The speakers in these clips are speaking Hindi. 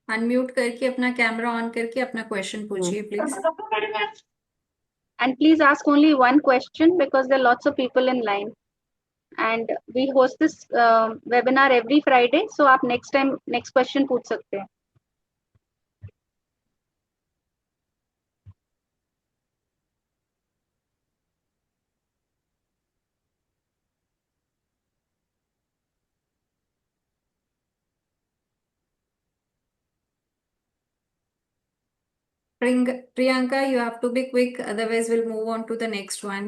अनम्यूट करके अपना कैमरा ऑन करके अपना क्वेश्चन पूछिए please. And please ask only one question because there are lots of people in line. And we host this webinar every Friday, so आप next time next question पूछ सकते हैं. Priyanka, you have to be quick, otherwise we'll move on to the next one.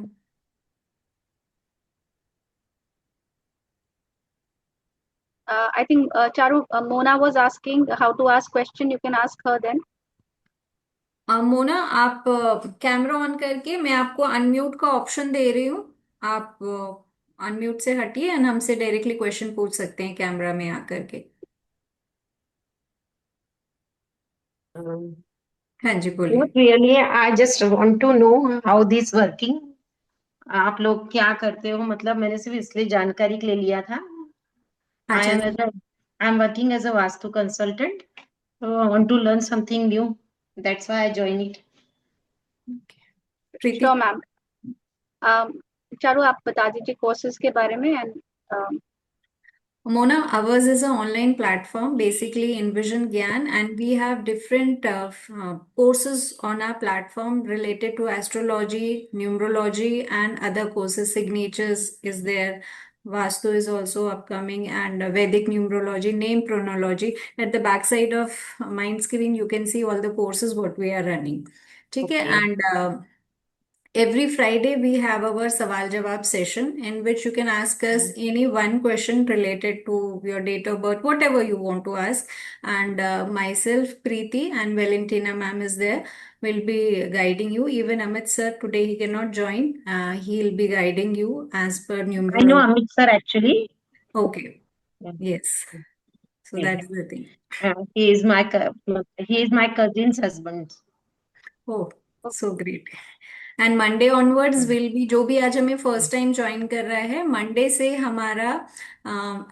I think Charu, Mona was asking how to ask question. You can ask her then. Mona, आप कैमरा ऑन करके मैं आपको अनम्यूट का ऑप्शन दे रही हूँ। आप अनम्यूट से हटिए एंड हमसे डायरेक्टली क्वेश्चन पूछ सकते हैं कैमरा में आकर के। हाँ जी, Not बोलिए। really. I just want to know how this working. आप लोग क्या करते हो, मतलब मैंने सिर्फ इसलिए जानकारी के लिए लिया था। अच्छा जी। I am working as a Vastu consultant. So I want to learn something new. That's why I join it. Preeti. Sure, ma'am. Charu आप बता दीजिए कोर्सेज के बारे में and Mona, ours is an online platform, basically Envision Gyan, and we have different courses on our platform related to astrology, numerology, and other courses. Signatures is there. Vastu is also upcoming, and Vedic numerology, name chronology. At the backside of mind screen, you can see all the courses what we are running. ठीक है, Okay. and every Friday, we have our Sawal Jawab session in which you can ask us any one question related to your date of birth, whatever you want to ask. And myself, Preeti, and Valentina ma'am is there, will be guiding you. Even Amit sir, today he cannot join. He'll be guiding you as per I know numerology. Amit sir actually. Okay, Yeah. yes. So Yeah. that's the thing. He is my cousin's husband. Oh, so great. And Monday onwards will be, जो भी आज हमें फर्स्ट टाइम ज्वाइन कर रहा है, मंडे से हमारा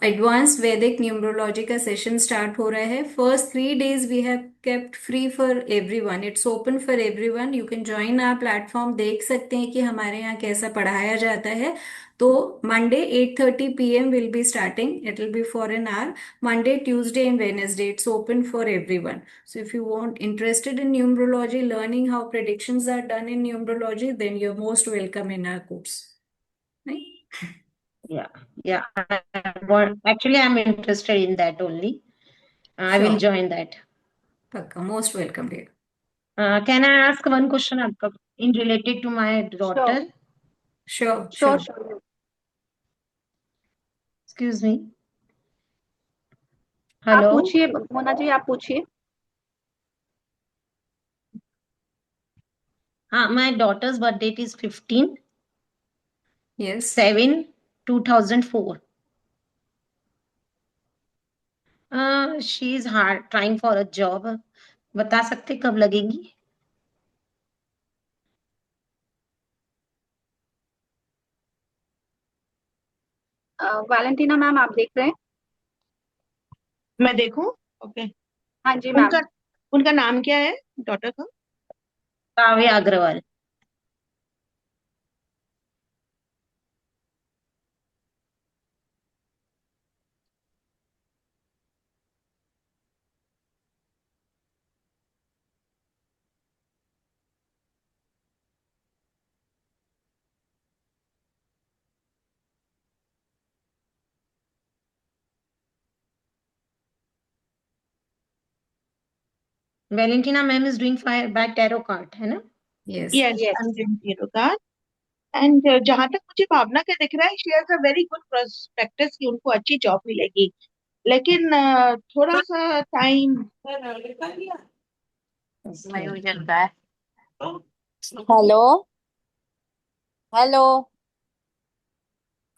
एडवांस वैदिक न्यूमरोलॉजी का सेशन स्टार्ट हो रहा है। First 3 days we have kept free for everyone, it's open for everyone. You can join our platform, देख सकते हैं कि हमारे यहाँ कैसा पढ़ाया जाता है। तो Monday 8:30 p.m. Will be starting, it will be for an hour. Monday, Tuesday, and Wednesday, it's open for everyone. So if you want interested in numerology, learning how predictions are done in numerology, then you're most welcome in our course. Right? Yeah. Yeah. Actually, I'm interested in that only. I will Sure. join that. Pakka. Most welcome, dear. Can I ask one question in related to my sure daughter? Sure, sure sure. Sure Excuse me. आप Hello. पूछिए मोना जी आप पूछिए. My daughter's birth date is 15 Yes. 7 2004. She is hard trying for a job. बता सकते कब लगेगी? वैलेंटीना मैम आप देख रहे हैं? मैं देखूं? ओके। हाँ जी उनका मैम. उनका नाम क्या है डॉटर का? Kavya Agarwal. Valentina ma'am is doing fire by tarot card, है ना? Yes. Yes, yes. I am doing का। एंड जहां तक मुझे भावना का दिख रहा है, she has a very good prospectus कि उनको अच्छी जॉब मिलेगी, लेकिन थोड़ा सा टाइम। Okay. चलता है. हेलो. हेलो.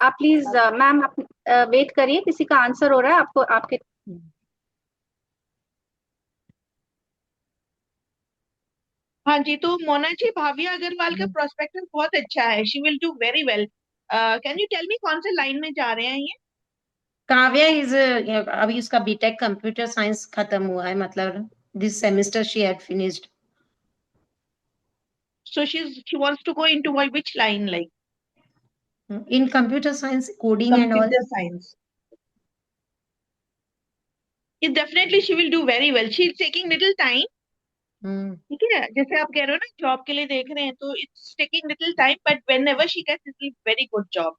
आप प्लीज मैम आप वेट करिए, किसी का आंसर हो रहा है आपको आपके. हाँ जी, तो मोना जी, भाविया अग्रवाल का प्रोस्पेक्टस बहुत अच्छा है, she will do very well. Can you tell me कौन से लाइन में जा रहे हैं ये? काव्या इज अभी उसका बीटेक कंप्यूटर साइंस खत्म हुआ है, मतलब this semester she had finished. So she wants to go into which line, like in computer science coding and all. computer science? It definitely she will do very well. She's taking little time. ठीक है, जैसे आप कह रहे हो ना जॉब के लिए देख रहे हैं, तो it's taking little time, but whenever she gets a very good job,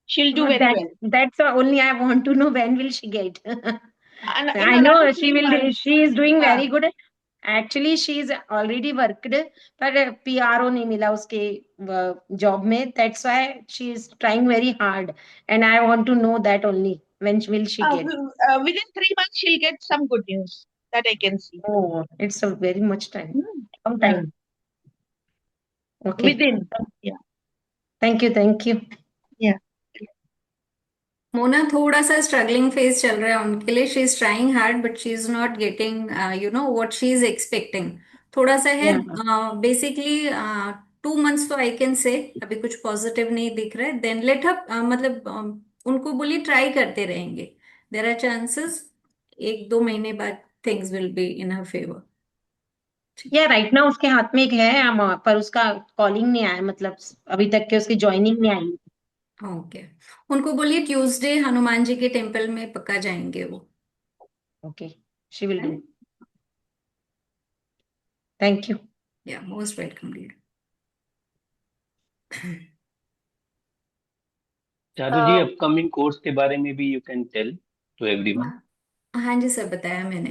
she'll do very well. That's only I want to know when will she get. And in I another know she 3 will. months. She is doing हाँ, very good. Actually, she is already worked, पर PRO नहीं मिला उसके जॉब में. That's why she is trying very hard, and I want to know that only when will she get. within 3 months she'll get some good news that I can see. Oh, it's a very much time. Hmm. Long Yeah. time. Okay. Within. Yeah. Thank you. Thank you. Yeah. Mona थोड़ा सा स्ट्रगलिंग फेज चल रहा है उनके लिए. She is trying hard but she is not getting you know what she is expecting. थोड़ा सा है. Yeah. बेसिकली 2 मंथ्स तो आई कैन से अभी कुछ पॉजिटिव नहीं दिख रहा है. देन लेट अप मतलब उनको बोलिए ट्राई करते रहेंगे. देर आर चांसेस 1-2 महीने बाद things will be in her favour. या राइट ना उसके हाथ में एक है पर उसका कॉलिंग नहीं आया, मतलब अभी तक के उसकी ज्वाइनिंग नहीं आई। ओके. उनको बोलिए ट्यूसडे हनुमान जी के टेम्पल में पक्का जाएंगे वो. Okay, she will do. Thank you. Yeah most welcome dear. Charu ji, upcoming course के बारे में भी you can tell to everyone. हाँ जी सर, बताया मैंने.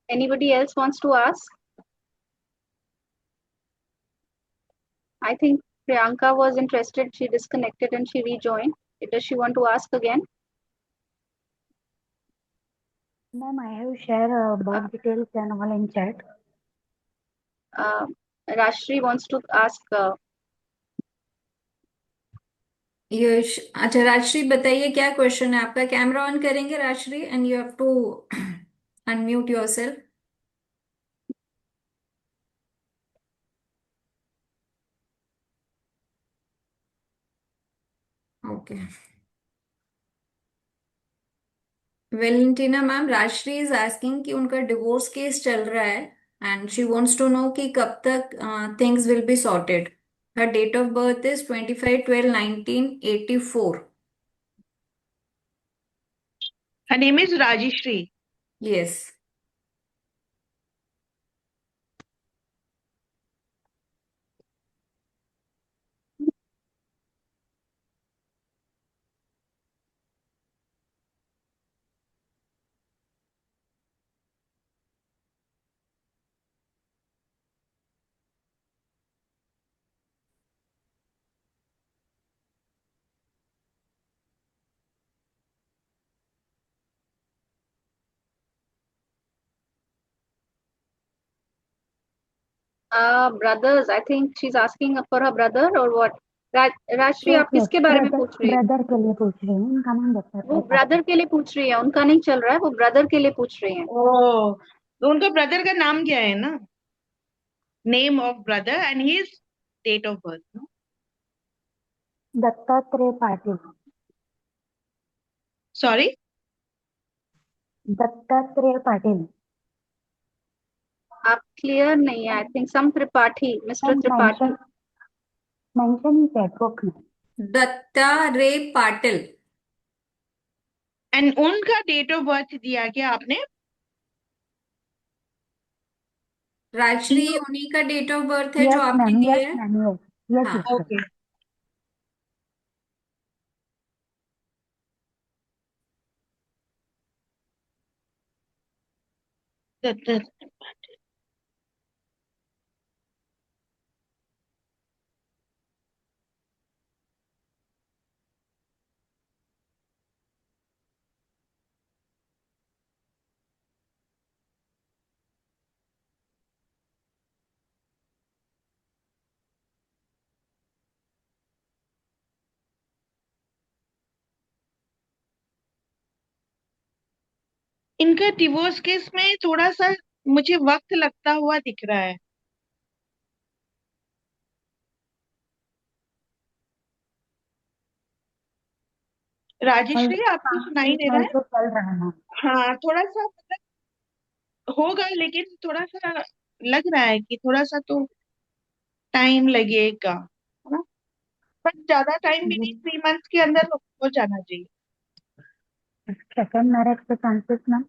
Anybody else wants to ask? I think Priyanka was interested. She disconnected and she rejoined. Does she want to ask again? Ma'am, I have shared birth details and all in chat. Rashri wants to ask. यश, अच्छा राजश्री बताइए क्या क्वेश्चन है आपका. कैमरा ऑन करेंगे Rajshree and you have to unmute yourself. Okay. Valentina ma'am, Rajshree is asking कि उनका डिवोर्स केस चल रहा है and she wants to know कि कब तक things will be sorted. Her date of birth is 25/12/1984. Her name is Rajeshri. Yes. Brothers, I think she's asking for her brother or what? Rashri, Yes, आप yes. किसके बारे में पूछ रही है? ब्रदर के लिए पूछ रही हूँ. उनका नाम वो दत्तात्रेय ब्रदर के लिए पूछ रही है, उनका नहीं चल रहा है, वो ब्रदर के लिए पूछ रही है. Oh, तो उनका ब्रदर का नाम क्या है ना? Name of brother and his date of birth. No? Dattatreya Patil. Sorry? Dattatreya Patil. आप क्लियर नहीं है. I think some Tripathi, mister ma'am Tripathi. Mention in chat box में. दत्ता रे पाटिल. And उनका date of birth दिया क्या आपने? राजश्री उन्हीं का डेट ऑफ बर्थ है जो यस आपने मैम, दिया यस है. मैम, यस यस हाँ. सिस्टर. Okay. That. इनका डिवोर्स केस में थोड़ा सा मुझे वक्त लगता हुआ दिख रहा है. राजेश्वरी आपको सुनाई दे रहा है? तो चल रहा है मैम। हाँ, थोड़ा सा मतलब होगा, लेकिन थोड़ा सा लग रहा है कि थोड़ा सा तो टाइम लगेगा, है ना? बट ज्यादा टाइम भी नहीं, 3 मंथ्स के अंदर हो जाना चाहिए। सेकंड मैरिज के चांसेस मैम।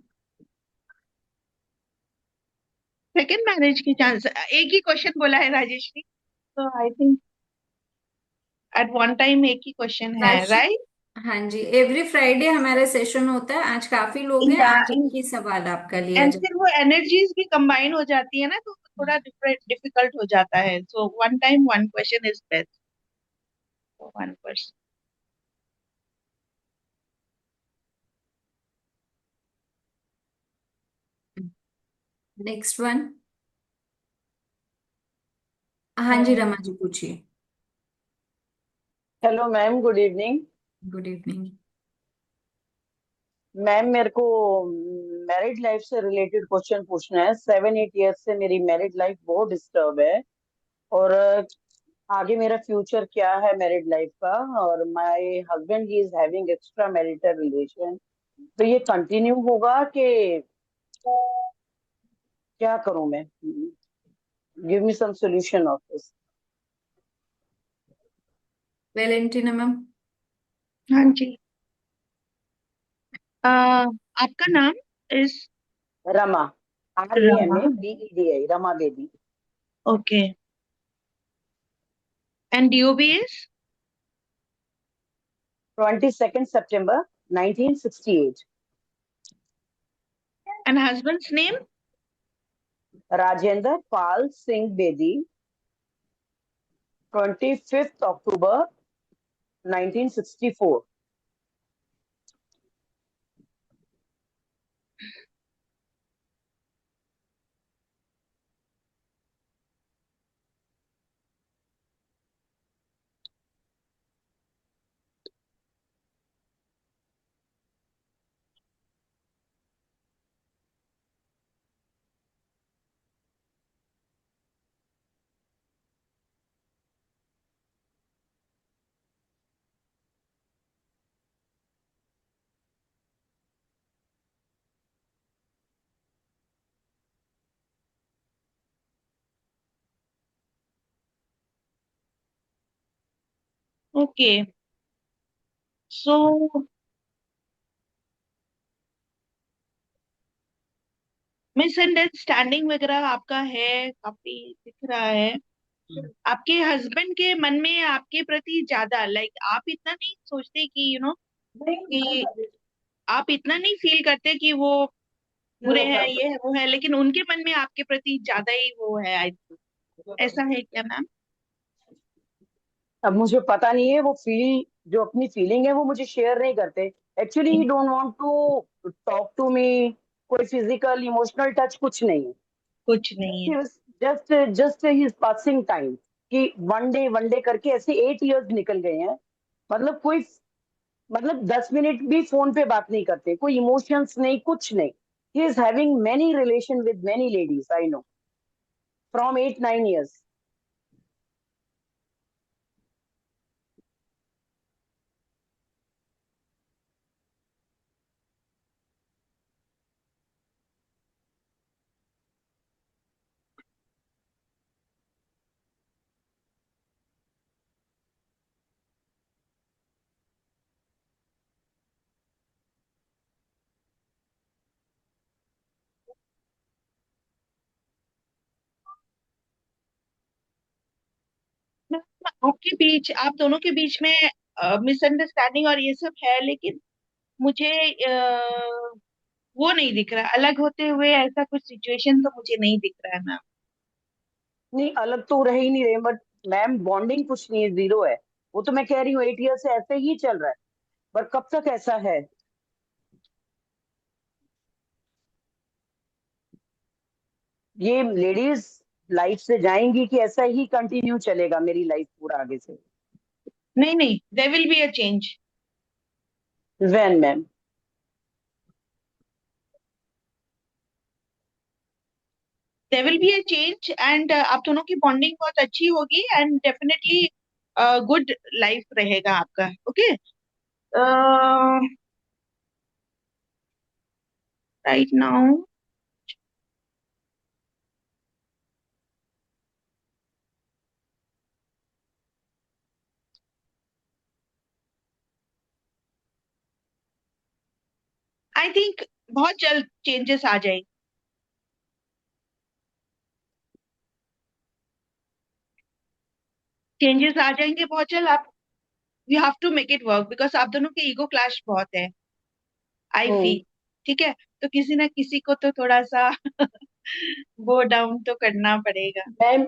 सेकेंड मैरिज के चांस, एक ही क्वेश्चन बोला है राजेश्वरी, तो I think at one time एक ही क्वेश्चन है, राज राइट? हाँ जी, एवरी फ्राइडे हमारा सेशन होता है। आज काफी लोग हैं, आज एक ही सवाल आपका लिया एंड जाए। फिर वो एनर्जीज भी कंबाइन हो जाती है ना, तो थोड़ा डिफिकल्ट हो जाता है। So one time one question is best, one question. Next one. हाँ जी, रमा जी पूछिए। Hello ma'am, good evening. Good evening. Ma'am, मेरे को मैरिड लाइफ से रिलेटेड क्वेश्चन पूछना है। 7-8 ईयर्स से मेरी मैरिड लाइफ बहुत डिस्टर्ब है, और आगे मेरा फ्यूचर क्या है मैरिड लाइफ का। और my husband he is having extra marital relation, तो ये कंटिन्यू होगा कि क्या करूं मैं? Give me some solution of this. Valentina ma'am. हाँ जी। आपका नाम is? Rama, Rama. RAMABEDI, Rama Bedi. Okay. And DOB is? 22nd September 1968। And husband's name? Rajendra Pal Singh Bedi. 25th October 1964। Okay. So misunderstanding वगैरह आपका है, काफी दिख रहा है। आपके हस्बैंड के मन में आपके प्रति ज्यादा, लाइक आप इतना नहीं सोचते कि कि आप इतना नहीं फील करते कि वो बुरे हैं, ये है वो है, लेकिन उनके मन में आपके प्रति ज्यादा ही वो है, आई थिंक। ऐसा है क्या मैम? अब मुझे पता नहीं है, वो फील जो अपनी फीलिंग है वो मुझे शेयर नहीं करते। Actually he don't want to talk to me. कोई फिजिकल इमोशनल टच कुछ नहीं है। कुछ नहीं है। Just just he is passing time, कि वन डे करके ऐसे 8 ईयर्स निकल गए हैं। मतलब कोई, मतलब 10 मिनट भी फोन पे बात नहीं करते, कोई इमोशंस नहीं, कुछ नहीं। ही is having many relation with many ladies, I know, from 8-9 years. आपके बीच, आप दोनों के बीच में मिसअंडरस्टैंडिंग और ये सब है, लेकिन मुझे वो नहीं दिख रहा अलग होते हुए, ऐसा कुछ सिचुएशन तो मुझे नहीं दिख रहा है मैम। नहीं, अलग तो रह ही नहीं रहे, बट मैम बॉन्डिंग कुछ नहीं है, जीरो है। वो तो मैं कह रही हूँ 8 ईयर से ऐसे ही चल रहा है, पर कब तक ऐसा है? ये लेडीज लाइफ से जाएंगी कि ऐसा ही कंटिन्यू चलेगा मेरी लाइफ पूरा आगे से? नहीं नहीं, there will be a change. When ma'am? There will be a change, and आप दोनों की बॉन्डिंग बहुत अच्छी होगी, एंड डेफिनेटली गुड लाइफ रहेगा आपका। Okay. right now. I think बहुत जल्द चेंजेस आ जाएंगे. चेंजेस आ जाएंगे बहुत जल्द. आप you have to make it work because आप दोनों के ईगो क्लैश बहुत है. I feel. ठीक है, तो किसी ना किसी को तो थोड़ा सा वो डाउन तो करना पड़ेगा. मैम,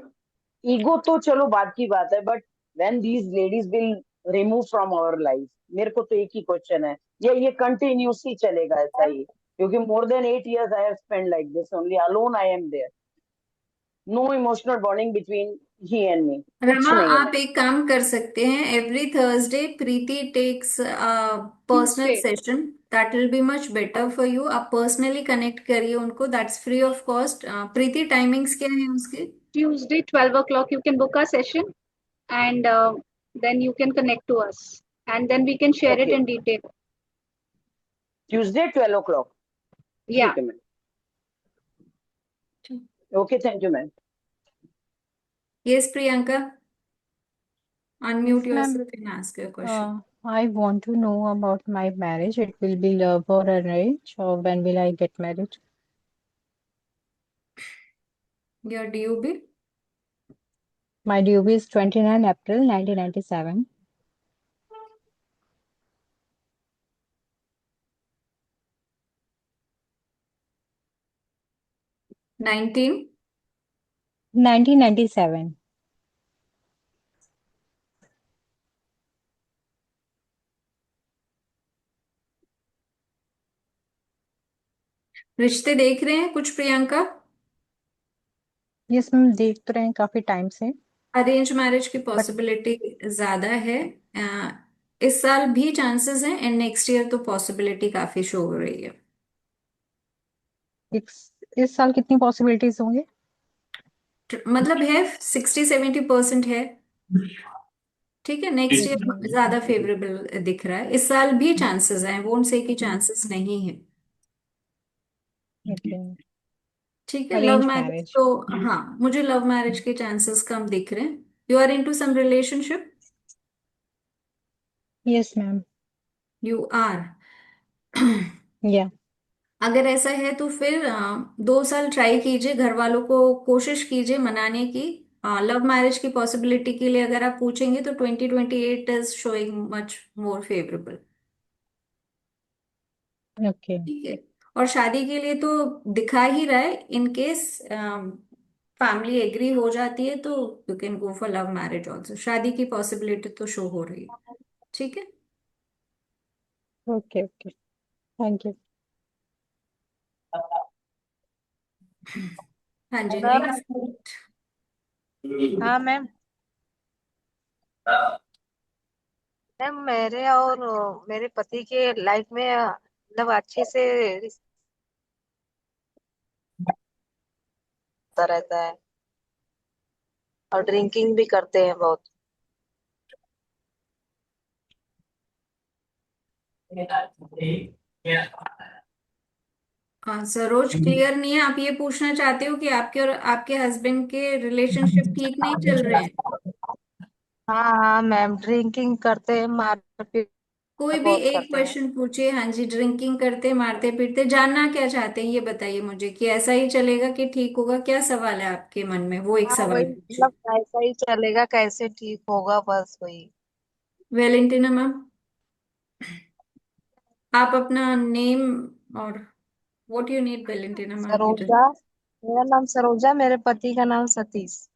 ईगो तो चलो बात की बात है, but when these ladies will remove from our life, मेरे को तो एक ही क्वेश्चन है, ये कंटिन्यूसली चलेगा ऐसा ही? क्योंकि more than 8 years I have spend like this only, alone I am there, no emotional bonding between he and me, कुछ रमा, नहीं है आप मैम. एक काम कर सकते हैं, every Thursday Preeti takes personal Tuesday, session, that will be much better for you. आप पर्सनली कनेक्ट करिए उनको, that's free of cost. Preeti, timings क्या है उसके? Tuesday, 12 o'clock, you can book a session and then you can connect to us and then we can share it okay, in detail. Tuesday 12 o'clock. Yeah. ठीक है ma'am. Okay, thank you ma'am. Yes Priyanka, Yes, unmute ma'am. yourself and ask your question. I want to know about my marriage. It will be love or arrange, or when will I get married? Your DUB? My due is 29 April 1997. 19? 1997. रिश्ते देख रहे हैं कुछ प्रियंका? यस मैम, देख तो रहे हैं काफी टाइम से. अरेंज मैरिज की बट पॉसिबिलिटी ज्यादा है. अ, इस साल भी चांसेस हैं एंड नेक्स्ट ईयर तो पॉसिबिलिटी काफी शो हो रही है. इस साल कितनी पॉसिबिलिटीज होंगे? मतलब है 60-70% है. ठीक है, नेक्स्ट ईयर ज्यादा फेवरेबल दिख रहा है. इस साल भी चांसेस हैं, वोंट से कि चांसेस नहीं है. ओके. ठीक है, लव अरेंज मैरिज मैरिज. तो, हाँ, मुझे लव मैरिज के चांसेस कम दिख रहे हैं. You are into some relationship? Yes ma'am. You are. Yeah. अगर ऐसा है तो फिर 2 साल ट्राई कीजिए, घर वालों को कोशिश कीजिए मनाने की. लव मैरिज की पॉसिबिलिटी के लिए अगर आप पूछेंगे तो 2028 is showing much more favourable. Okay. ठीक है. और शादी के लिए तो दिखा ही रहा है, इन केस फैमिली एग्री हो जाती है तो you can go for love marriage also. शादी की पॉसिबिलिटी तो शो हो रही है. ठीक है. ओके. ओके. Thank you. हाँ जी, मैम, नेक्स्ट. हाँ मैम. मैम, मेरे और मेरे पति के लाइफ में मतलब अच्छे से रिश्ता रहता है और ड्रिंकिंग भी करते हैं बहुत. सरोज, क्लियर नहीं है. आप ये पूछना चाहते हो कि आपके और आपके हस्बैंड के रिलेशनशिप ठीक नहीं चल रहे हैं? हाँ हाँ मैम, ड्रिंकिंग करते हैं, मारपीट कोई भी बहुत एक करते हैं. क्वेश्चन पूछिए. हाँ जी, ड्रिंकिंग करते, मारते पीटते, जानना क्या चाहते हैं ये बताइए मुझे, कि ऐसा ही चलेगा कि ठीक होगा? क्या सवाल है आपके मन में, वो एक हाँ सवाल वही, पूछिए. मतलब कैसा ही चलेगा, कैसे ठीक होगा, बस वही. वेलेंटिना मैम, आप अपना नेम और what you need. Valentina ma'am you Saroja, मेरा नाम सरोजा, मेरे पति का नाम सतीश.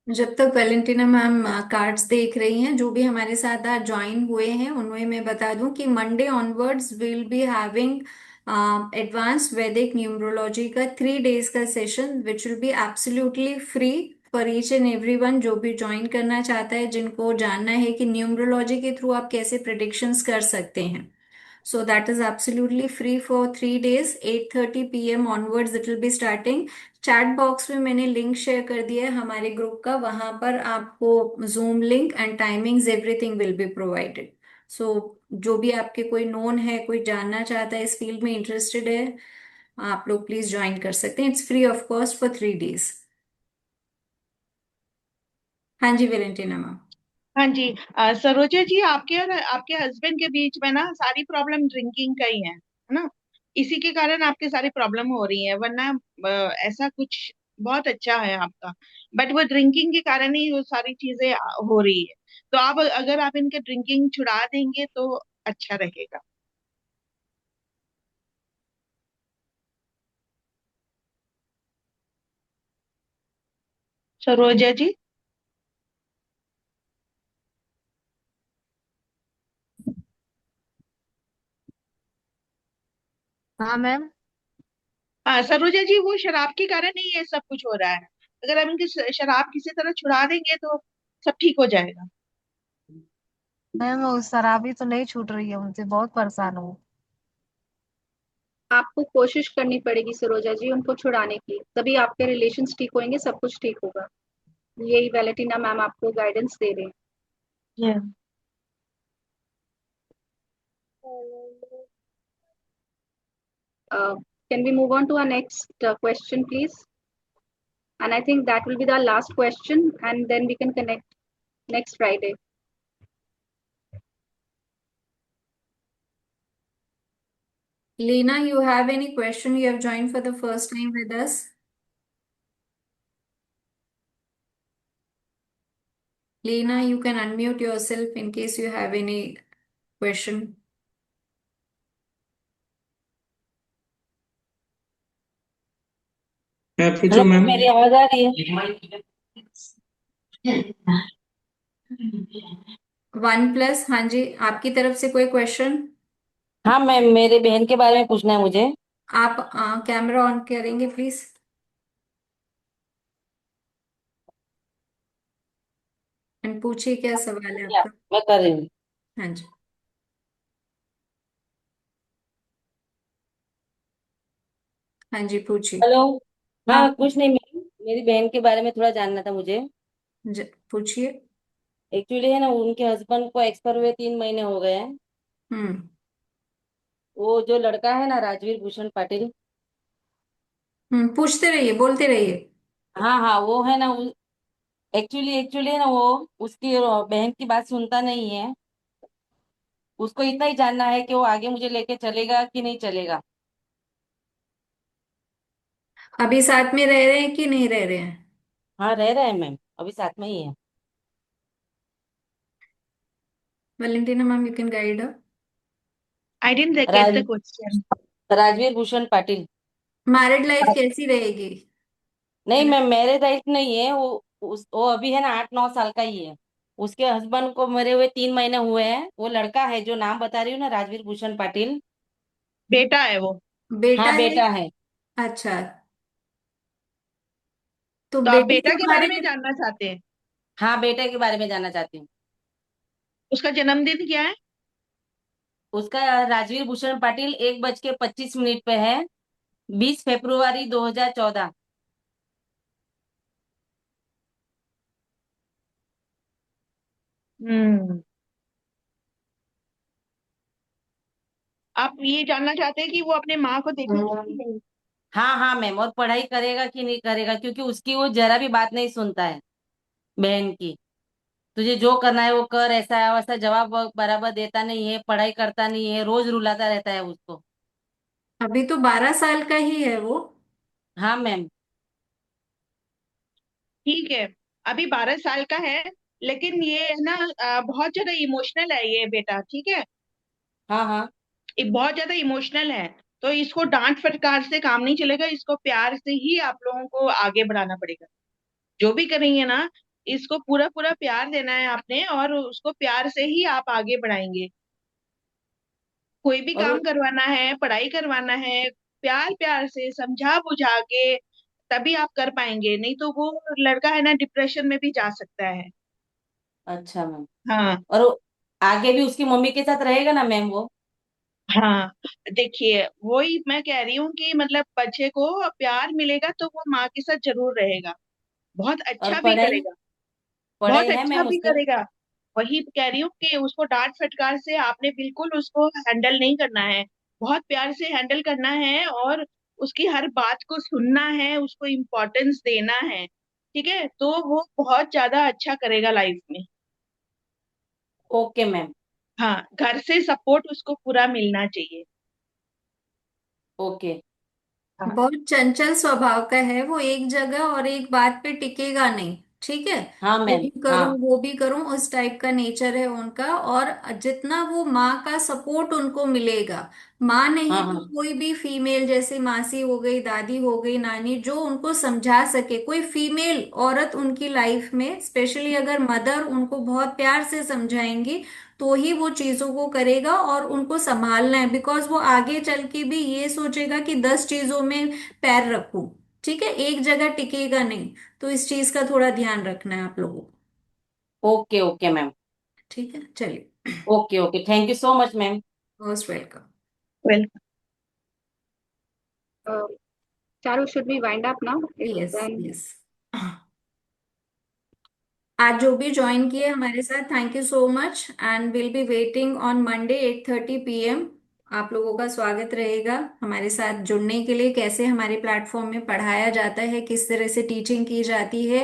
जब तक वेलेंटिना मैम कार्ड्स देख रही हैं, जो भी हमारे साथ आज ज्वाइन हुए हैं उन्हें मैं बता दूं कि Monday onwards will be having advance वैदिक न्यूमरोलॉजी का 3 days का session which will be absolutely free for each and everyone. जो भी ज्वाइन करना चाहता है, जिनको जानना है कि न्यूमरोलॉजी के थ्रू आप कैसे प्रिडिक्शंस कर सकते हैं, So that is absolutely free for 3 days. 8:30 p.m. onwards it will be starting. Chat box में मैंने लिंक शेयर कर दिया है हमारे ग्रुप का, वहां पर आपको Zoom link and timings everything will be provided. So जो भी आपके कोई नोन है, कोई जानना चाहता है, इस फील्ड में इंटरेस्टेड है, आप लोग प्लीज ज्वाइन कर सकते हैं. It's free of cost for 3 days. हाँ जी वेलेंटिना मैम. हाँ जी, सरोजा जी, आपके और आपके हस्बैंड के बीच में ना सारी प्रॉब्लम ड्रिंकिंग का ही है ना? इसी के कारण आपके सारी प्रॉब्लम हो रही है, वरना ऐसा कुछ बहुत अच्छा है आपका, बट वो ड्रिंकिंग के कारण ही वो सारी चीजें हो रही है. तो आप अगर आप इनके ड्रिंकिंग छुड़ा देंगे तो अच्छा रहेगा. सरोजा जी. हाँ मैम. हाँ सरोजा जी, वो शराब के कारण ही ये सब कुछ हो रहा है. अगर हम इनकी शराब किसी तरह छुड़ा देंगे तो सब ठीक हो जाएगा. मैम वो शराबी तो नहीं छूट रही है, उनसे बहुत परेशान हूँ. आपको कोशिश करनी पड़ेगी सरोजा जी उनको छुड़ाने की, तभी आपके रिलेशंस ठीक होंगे, सब कुछ ठीक होगा. यही वैलेंटिना मैम आपको गाइडेंस दे रहे हैं. Yeah. Can we move on to our next question, please? And I think that will be the last question, and then we can connect next Friday. Lena, you have any question? You have joined for the first time with us. Lena, you can unmute yourself in case you have any question. मैं हेलो पूछूं मैम? मेरी आवाज आ रही है? 1+, हाँ जी, आपकी तरफ से कोई क्वेश्चन? हाँ मैम, मेरे बहन के बारे में पूछना है मुझे. आप कैमरा ऑन करेंगे प्लीज, एंड पूछिए क्या सवाल है या, आपका. मैं कर रही हूँ. हाँ जी. हाँ जी पूछिए. हेलो. हाँ, आप कुछ नहीं मैम, मेरी बहन के बारे में थोड़ा जानना था मुझे. पूछिए. एक्चुअली है ना, उनके हस्बैंड को एक्सपायर हुए 3 महीने हो गए हैं. हम्म. वो जो लड़का है ना, राजवीर भूषण पाटिल. पूछते रहिए, बोलते रहिए. हाँ हाँ, वो है ना, एक्चुअली एक्चुअली है ना, वो उसकी बहन की बात सुनता नहीं है. उसको इतना ही जानना है कि वो आगे मुझे लेके चलेगा कि नहीं चलेगा. अभी साथ में रह रहे हैं कि नहीं रह रहे हैं? हाँ, रह रहा है मैम, अभी साथ में ही है. Valentina ma'am, you can guide. I didn't get the Raj question. Rajveer Bhushan Patil. Married life कैसी रहेगी? नहीं मतलब मैम, मैरिज लाइफ नहीं है वो. वो अभी है ना 8-9 साल का ही है. उसके हस्बैंड को मरे हुए 3 महीने हुए हैं. वो लड़का है जो नाम बता रही हूँ ना, राजवीर भूषण पाटिल. बेटा है वो. बेटा हाँ, है. बेटा है. अच्छा, तो तो आप बेटे बेटा के के बारे बारे में में. जानना चाहते हैं? हाँ, बेटे के बारे में जानना चाहती हूँ. उसका जन्मदिन क्या है? उसका राजवीर भूषण पाटिल 1:25 पे है. 20 फरवरी 2014. हम्म. आप ये जानना चाहते हैं कि वो अपने माँ को देखेगा कि नहीं? हाँ हाँ मैम, और पढ़ाई करेगा कि नहीं करेगा, क्योंकि उसकी वो जरा भी बात नहीं सुनता है बहन की. तुझे जो करना है वो कर, ऐसा वैसा जवाब बराबर देता नहीं है, पढ़ाई करता नहीं है, रोज रुलाता रहता है उसको. अभी तो 12 साल का ही है वो. हाँ मैम. ठीक है, अभी 12 साल का है, लेकिन ये है ना, बहुत ज्यादा इमोशनल है ये बेटा, ठीक है? हाँ हाँ. ये बहुत ज्यादा इमोशनल है. तो इसको डांट फटकार से काम नहीं चलेगा, इसको प्यार से ही आप लोगों को आगे बढ़ाना पड़ेगा. जो भी करेंगे ना, इसको पूरा पूरा प्यार देना है आपने, और उसको प्यार से ही आप आगे बढ़ाएंगे. कोई भी और काम करवाना है, पढ़ाई करवाना है, प्यार प्यार से समझा बुझा के तभी आप कर पाएंगे, नहीं तो वो लड़का है ना डिप्रेशन में भी जा सकता है. अच्छा मैम. हाँ. और आगे भी उसकी मम्मी के साथ रहेगा ना मैम वो? हाँ, देखिए वही मैं कह रही हूँ कि मतलब बच्चे को प्यार मिलेगा तो वो माँ के साथ जरूर रहेगा, बहुत और अच्छा भी पढ़ाई करेगा, बहुत पढ़ाई है अच्छा मैम भी उसके? करेगा। वही कह रही हूँ कि उसको डांट फटकार से आपने बिल्कुल उसको हैंडल नहीं करना है, बहुत प्यार से हैंडल करना है और उसकी हर बात को सुनना है, उसको इम्पोर्टेंस देना है। ठीक है, तो वो बहुत ज्यादा अच्छा करेगा लाइफ में। Okay ma'am. हाँ, घर से सपोर्ट उसको पूरा मिलना चाहिए। ओके। हाँ। बहुत चंचल स्वभाव का है वो, एक जगह और एक बात पे टिकेगा नहीं। ठीक है, हाँ ये मैम। भी करूं हाँ वो भी करूं, उस टाइप का नेचर है उनका। और जितना वो माँ का सपोर्ट उनको मिलेगा, माँ हाँ नहीं तो हाँ कोई भी फीमेल, जैसे मासी हो गई, दादी हो गई, नानी, जो उनको समझा सके, कोई फीमेल औरत उनकी लाइफ में, स्पेशली अगर मदर उनको बहुत प्यार से समझाएंगी, तो ही वो चीजों को करेगा। और उनको संभालना है, बिकॉज वो आगे चल के भी ये सोचेगा कि 10 चीजों में पैर रखूं। ठीक है, एक जगह टिकेगा नहीं। तो इस चीज का थोड़ा ध्यान रखना है आप लोगों को। Okay okay ma'am. ठीक है, चलिए। Okay okay, thank you so much ma'am. Most welcome. Welcome. Charu, should we wind up now? It's yes then. Yes. आज जो भी ज्वाइन किए हमारे साथ, thank you so much, and will be waiting on Monday 8:30 PM। आप लोगों का स्वागत रहेगा हमारे साथ जुड़ने के लिए। कैसे हमारे प्लेटफॉर्म में पढ़ाया जाता है, किस तरह से टीचिंग की जाती है,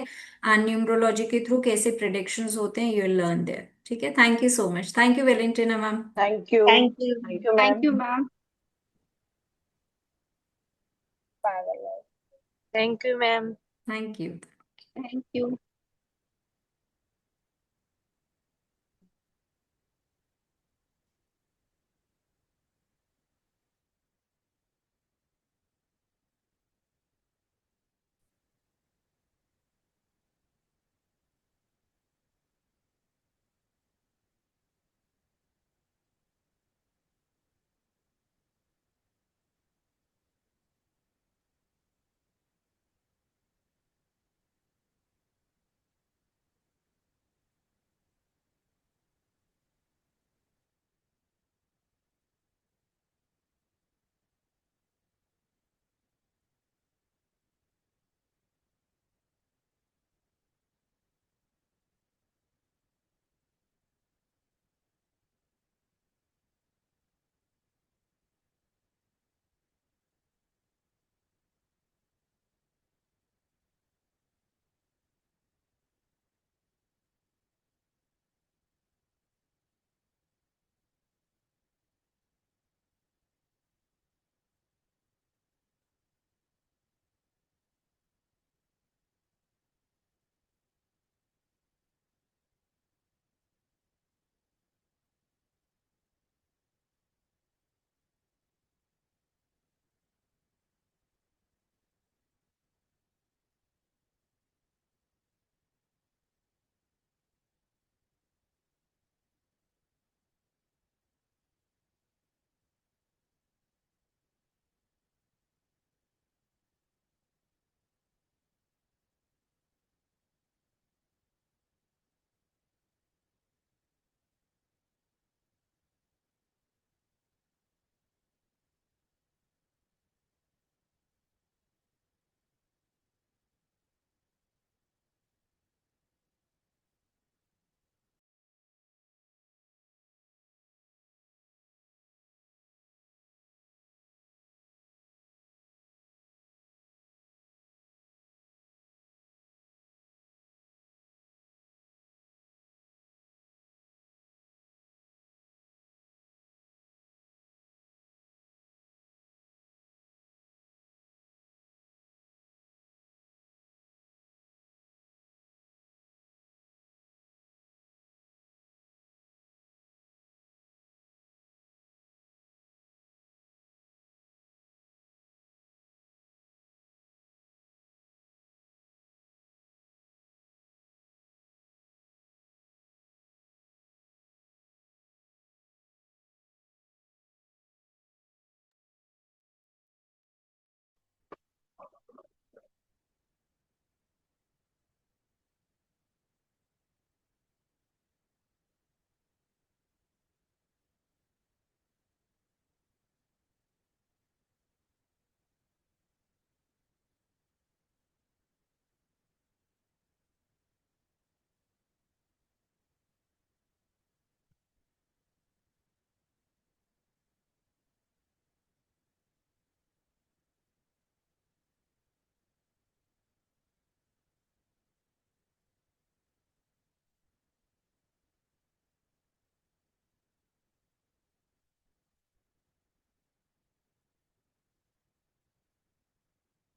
एंड न्यूमरोलॉजी के थ्रू कैसे प्रिडिक्शंस होते हैं, यू विल लर्न देयर। ठीक है, thank you so much. Thank you Valentina ma'am. Thank you. Thank you. Thank you Thank ma'am. you, ma'am. Thank you ma'am. Thank you. Thank you.